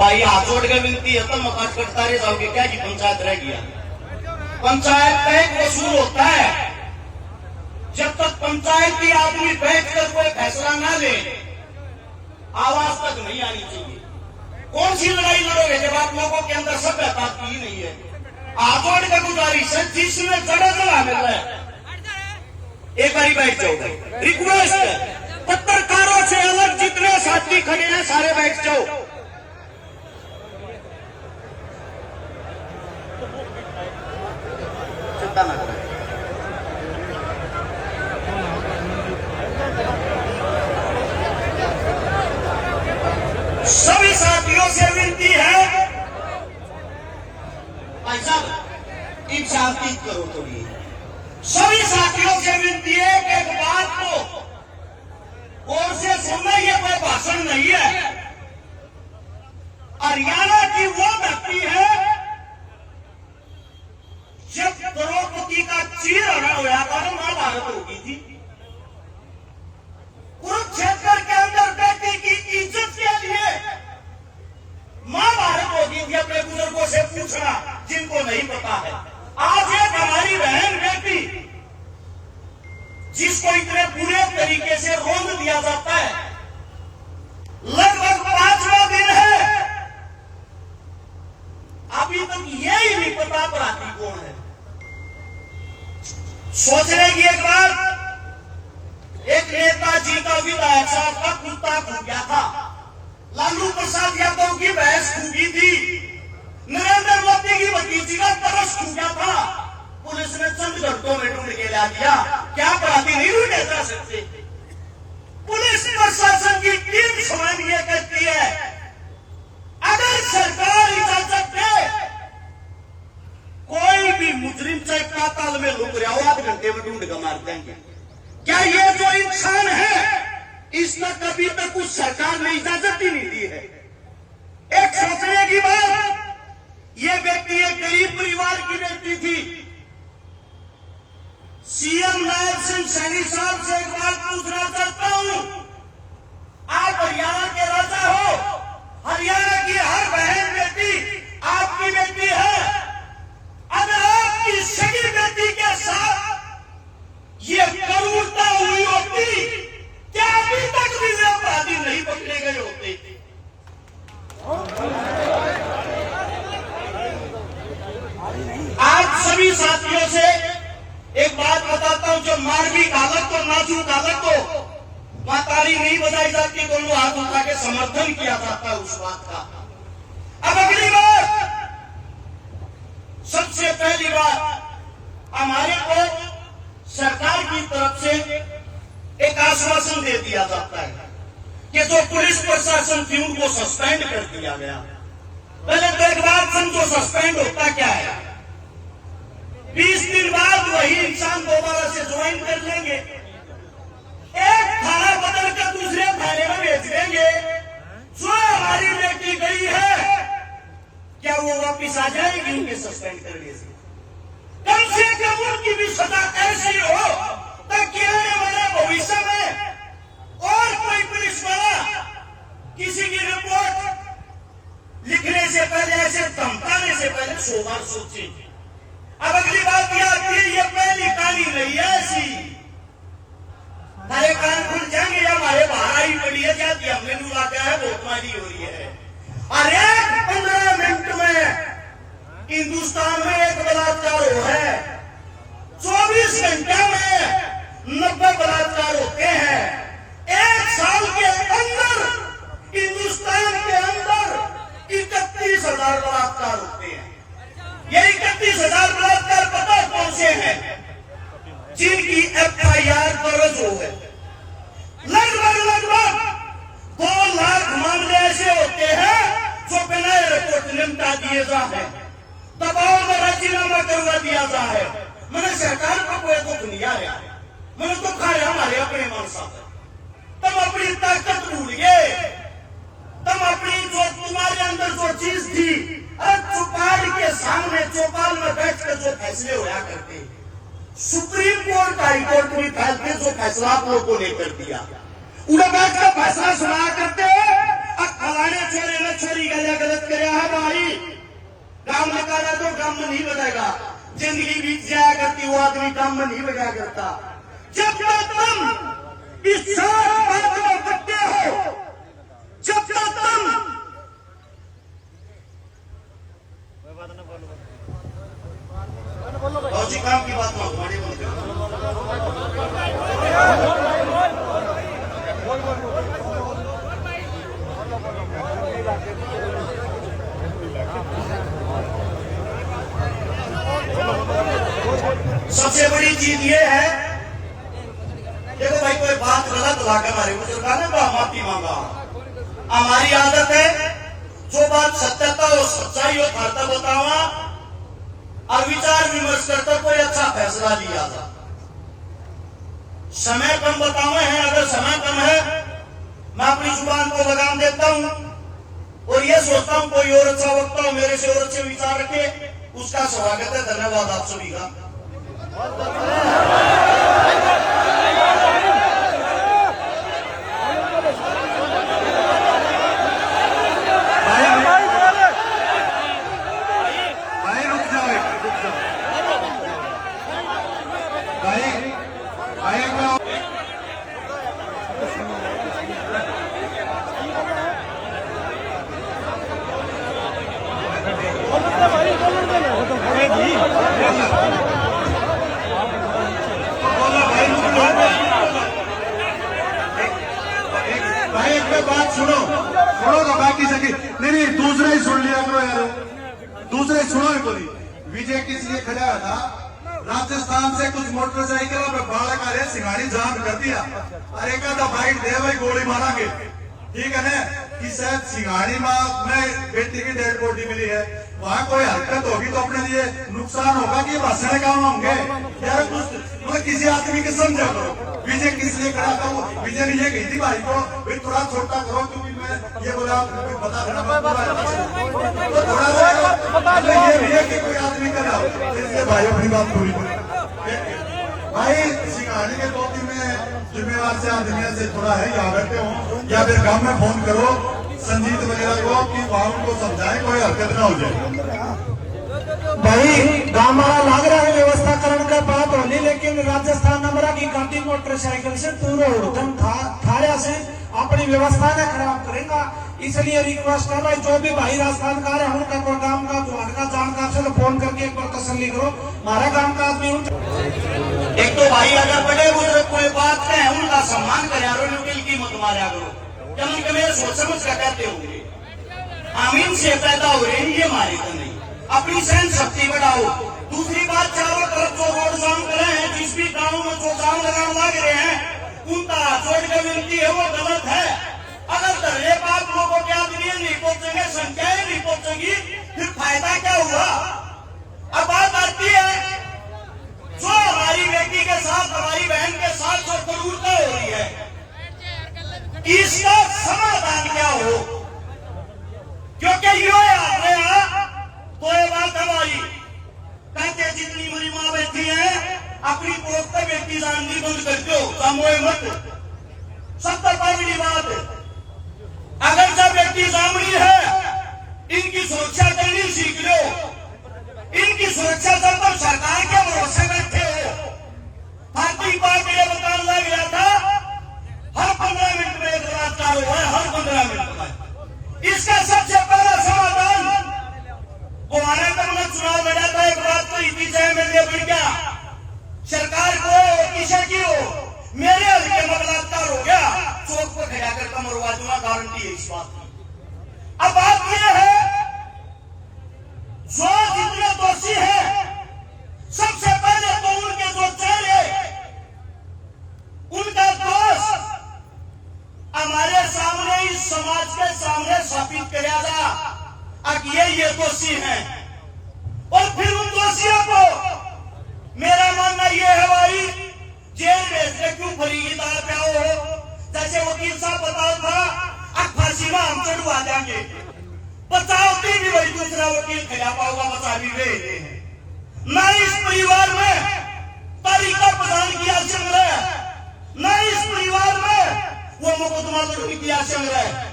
भाई हाथ जोड़ के विनती है तब मकान कटता रहे जाओगे क्या जी पंचायत रह गया। पंचायत का एक वसूल होता है, जब तक पंचायती आदमी बैठकर कोई फैसला ना ले आवाज तक नहीं आनी चाहिए। कौन सी लड़ाई लड़ोगे जब आप लोगों के अंदर सभ्यता की ही नहीं है। हाथ जोड़ के गुजारिश है, जिसमें जड़ा जला मिल रहा है एक बारी बैठ जाओ। रिक्वेस्ट है पत्रकारों से अलग जितने साथी खड़े हैं सारे बैठ जाओ। चिंता ना करें। सभी साथियों से विनती है भाई साहब इन शांति करो थोड़ी। सभी साथियों से विनती है कि एक बात को और से सुनना, ये कोई भाषण नहीं है। हरियाणा की वो धरती है जब द्रौपदी का चीरहरण हुआ था तो महाभारत होगी थी। कुरुक्षेत्र के अंदर बेटी की इज्जत के लिए महाभारत होगी थी। अपने बुजुर्गों से पूछना जिनको नहीं पता है। आज एक हमारी बहन बेटी जिसको इतने बुरे तरीके से रोक दिया जाता है, लगभग 5वां दिन है, अभी तक यही नहीं पता अपराधी कौन है। सोचने की एक बात, एक नेताजी का विधायक साहब का कुत्ता खो गया था, लालू प्रसाद यादव की भैंस खूबी थी, नरेंद्र मोदी की भतीजी का तरस खो गया था, पुलिस ने चंद घंटों में ढूंढ के ला दिया। क्या अपराधी नहीं ढूंढे जा सकते? पुलिस प्रशासन की टीम स्वयं ये कहती है अगर सरकार इजाजत दे कोई भी मुजरिम चाहे पाताल में लुक रहा हो 8 घंटे में ढूंढ कर मार देंगे। क्या ये जो इंसान है इसने कभी तक उस सरकार ने इजाजत ही नहीं दी है? एक सोचने की बात, ये व्यक्ति एक गरीब परिवार की व्यक्ति थी। सीएम नायब सिंह सैनी साहब से एक बात पूछना चाहता हूं, आप हरियाणा के राजा हो, हरियाणा की हर बहन बेटी आपकी बेटी है। अगर आपकी सगी बेटी के साथ ये क्रूरता हुई होती क्या अभी तक भी वे अपराधी नहीं पकड़े गए होते? आज सभी साथियों से एक बात बताता हूं, जो मार्मिक हालत तो नाजुक हालत तो वहां ताली नहीं बजाई जाती, दोनों हाथ उठा के समर्थन किया जाता है उस बात का। अब अगली बात, सबसे पहली बात, हमारे को सरकार की तरफ से एक आश्वासन दे दिया जाता है कि जो पुलिस प्रशासन थी उनको सस्पेंड कर दिया गया। पहले तो एक बात समझो, सस्पेंड होता क्या है? 20 दिन बाद वही इंसान दोबारा से ज्वाइन कर लेंगे, एक थाना बदल कर दूसरे थाने में भेज देंगे। जो हमारी बेटी गई है क्या वो वापिस आ जाएगी उनके सस्पेंड करने से? कम से कम उनकी भी सजा ऐसी हो ताकि आने वाले भविष्य में और कोई पुलिस वाला किसी की रिपोर्ट लिखने से पहले, ऐसे धमकाने से पहले 100 बार सोचे। अब अगली बात यह आती है, ये पहली कहानी नहीं है ऐसी। हमारे कान खुल जाएंगे या हमारे बाहर आई पड़ी है जाती, हमने लुआ क्या है भोटमारी हो रही है। अरे 15 मिनट में हिंदुस्तान में एक बलात्कार हो है, 24 घंटे में 90 बलात्कार होते हैं। 1 साल के अंदर हिंदुस्तान के अंदर 31,000 बलात्कार होते हैं। ये 31,000 बलात्कार पता कौन से हैं? जिनकी FIR दर्ज हो है। लगभग 2 लाख मामले ऐसे होते हैं जो बिना रिपोर्ट निपटा दिए जाते हैं, दबाव में राजीनामा करवा दिया जा है। मैंने सरकार को कोई दुख नहीं आ रहा, मैंने दुख आ रहा हमारे अपने मन साथ। तुम अपनी ताकत भूल गए, तुम अपनी जो तुम्हारे अंदर जो चीज थी, चौपाल के सामने चौपाल में बैठकर जो फैसले होया करते, सुप्रीम कोर्ट हाई कोर्ट में फैसले जो फैसला आप लोगों ने कर दिया, उन्हें बैठकर फैसला सुना करते। अब फलाने छोरे ने छोरी गले कि वो आदमी काम में नहीं लगा करता। जब तक तुम इस बात में पक्के हो, जब तक तुम और काम की बात मत बड़ी बोलते हो। सबसे बड़ी चीज ये है, देखो भाई कोई बात गलत लाकर हमारे बुजुर्गों ने माफी मांगा। हमारी आदत है जो बात सत्यता और सच्चाई हो खाता बतावा और विचार विमर्श करता कोई अच्छा फैसला लिया था। समय कम बतावे हैं, अगर समय कम है मैं अपनी जुबान को लगाम देता हूं और ये सोचता हूं कोई और अच्छा वक्ता हो मेरे से और अच्छे विचार रखे, उसका स्वागत है। धन्यवाद आप सभी का। भाई एक बात सुनो तो बाकी सके नहीं दूसरा ही सुन लिया करो यार, दूसरे सुनो ही बोली। विजय किस लिए खड़ा था? राजस्थान से कुछ मोटरसाइकिलों में बालक आ रहे, सिंगाड़ी जाम कर दिया। अरे कहता फाइट दे भाई, गोली मारांगे, ठीक है ना। कि शायद सिंगाड़ी में बेटी की डेड बॉडी मिली है, वहाँ कोई हरकत होगी तो अपने लिए नुकसान होगा कि भाषण काम होंगे यार। कुछ मतलब किसी आदमी के समझा करो। विजय किस लिए खड़ा था? विजय ने ये कही थी भाई को भाई थोड़ा छोटा करो, क्योंकि मैं ये बोला बता तो थोड़ा सा ये भी है कि कोई आदमी का ना इसलिए भाई अपनी बात पूरी भाई। सिंगाड़ी के 2 दिन में जिम्मेवार से आदमी से थोड़ा है, या बैठे हो या फिर गांव में फोन करो संजीत वगैरह को कि वहां उनको समझाए कोई हरकत ना हो जाए। भाई गाँव लाग रहा है व्यवस्था करण का बात होनी, लेकिन राजस्थान नंबरा की गाड़ी मोटरसाइकिल से पूरा उड़न थारा से अपनी व्यवस्था ने खराब करेगा। इसलिए रिक्वेस्ट है भाई, जो भी भाई राजस्थान का है उनका कोई काम का का जानकार से फोन करके एक बार तसल्ली करो। हमारा काम का आदमी एक तो भाई अगर बड़े बुजुर्ग कोई बात है उनका सम्मान करो, की मत मारा करो। जब कभी सोच समझ कर कहते होंगे आमीन से पैदा हो रहे हैं, ये मारे तो नहीं। अपनी सहन शक्ति बढ़ाओ। दूसरी बात, चारों तरफ जो रोड जाम कर रहे हैं, जिस भी गाँव में जो जाम लगाने लग रहे हैं, उनका जोड़ के विनती है वो गलत है। अगर धरने पर आप लोगों के आदमी नहीं पहुंचेंगे, संख्याएं नहीं पहुंचेगी, फिर फायदा क्या हुआ? अब बात आती है जो हमारी बेटी के साथ, हमारी बहन के साथ जो क्रूरता हो रही है, इसका समाधान क्या हो? क्योंकि यो आपने तो ये बात हमारी कहते जितनी मेरी माँ बैठी है अपनी पोखता बेटी जाननी बंद कर दो, सामोए मत। 70% बात है। अगर जब बेटी जामनी है, इनकी सुरक्षा करनी सीख लो। इनकी सुरक्षा जब तक सरकार के भरोसे बैठे हो। भारतीय पार्टी ने बताने लग गया था हर 15 मिनट में एक बलात्कार हुआ है, हर 15 मिनट में। इसका सबसे पहला समाधान हमारे तक में चुनाव लड़ा था, एक बात तो इतनी जय मिलने बढ़ गया सरकार को किसे की हो, मेरे हल्के में बलात्कार हो गया, चौक पर खड़ा कर कमरवा दूंगा, गारंटी है इस बात की। अब बात यह है जो जितने दोषी हैं, सबसे पहले तो उनके जो चेहरे, उनका दोष हमारे सामने, इस समाज के सामने स्थापित किया जा अब ये दोषी हैं। और फिर उन दोषियों को मेरा मानना यह है भाई जेल भेजने क्यों फरीदार पे हो? जैसे वकील साहब बताओ था अब फांसी में हम चढ़वा देंगे, बचावती भी वही दूसरा वकील खिला पाओगा, बचा भी रहे हैं। न इस परिवार में तरीका प्रदान किया संग्रह, न इस परिवार में वो मुकदमा लड़की किया संग्रह।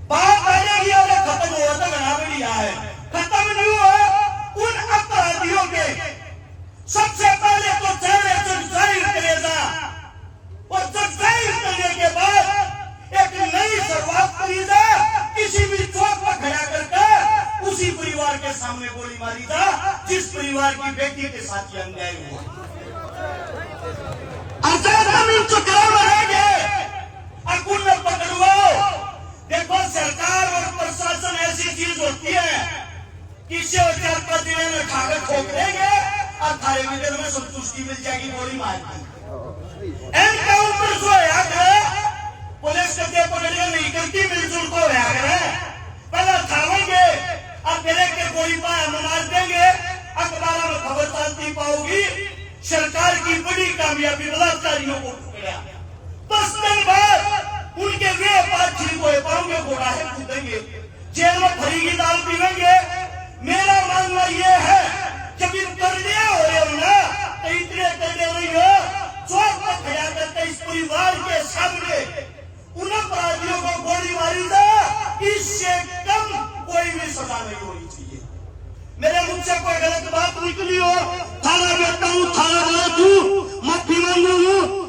बात बनेगी और खत्म हुआ तो बना बढ़िया है, खत्म नहीं हुआ उन अपराधियों के सबसे सामने गोली मारी था जिस परिवार की बेटी के साथ ये अन्याय हुआ। जमीन चुकाव रहेंगे अकुन पकड़वाओ। देखो सरकार और प्रशासन ऐसी चीज होती है कि चार 5 दिन में खाकर ठोक देंगे और थारे विदर में संतुष्टि मिल जाएगी गोली मार दी। एनकाउंटर जो है पुलिस करके पकड़िए नहीं करती मिलजुल को पहले थावेंगे और गिरे के गोली पाए मार देंगे। अखबारों में खबर चलती पाओगी सरकार की बड़ी कामयाबी बलात्कारियों को पकड़ा। 10 दिन बाद उनके वे बात ठीक हो पाओगे गोड़ाहे कूदेंगे जेल में फरीगी दाल पीवेंगे। मेरा मानना यह है जब इन करने हो रहे हो ना तो इतने करने रही हो चौक पर खड़ा करके इस परिवार के सामने उन अपराधियों को गोली मारी था। इससे कम कोई भी सजा नहीं होनी चाहिए। मेरे मुंह से कोई गलत बात निकली हो थाना बेटा हूँ थाना गलत हूँ माफी मांगू हूँ